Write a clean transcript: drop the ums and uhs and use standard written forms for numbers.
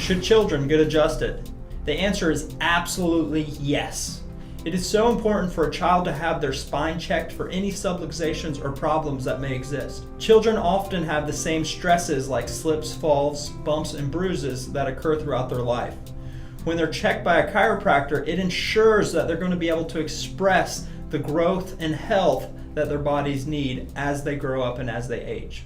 Should children get adjusted? The answer is absolutely yes. It is so important for a child to have their spine checked for any subluxations or problems that may exist. Children often have the same stresses like slips, falls, bumps, and bruises that occur throughout their life. When they're checked by a chiropractor, it ensures that they're going to be able to express the growth and health that their bodies need as they grow up and as they age.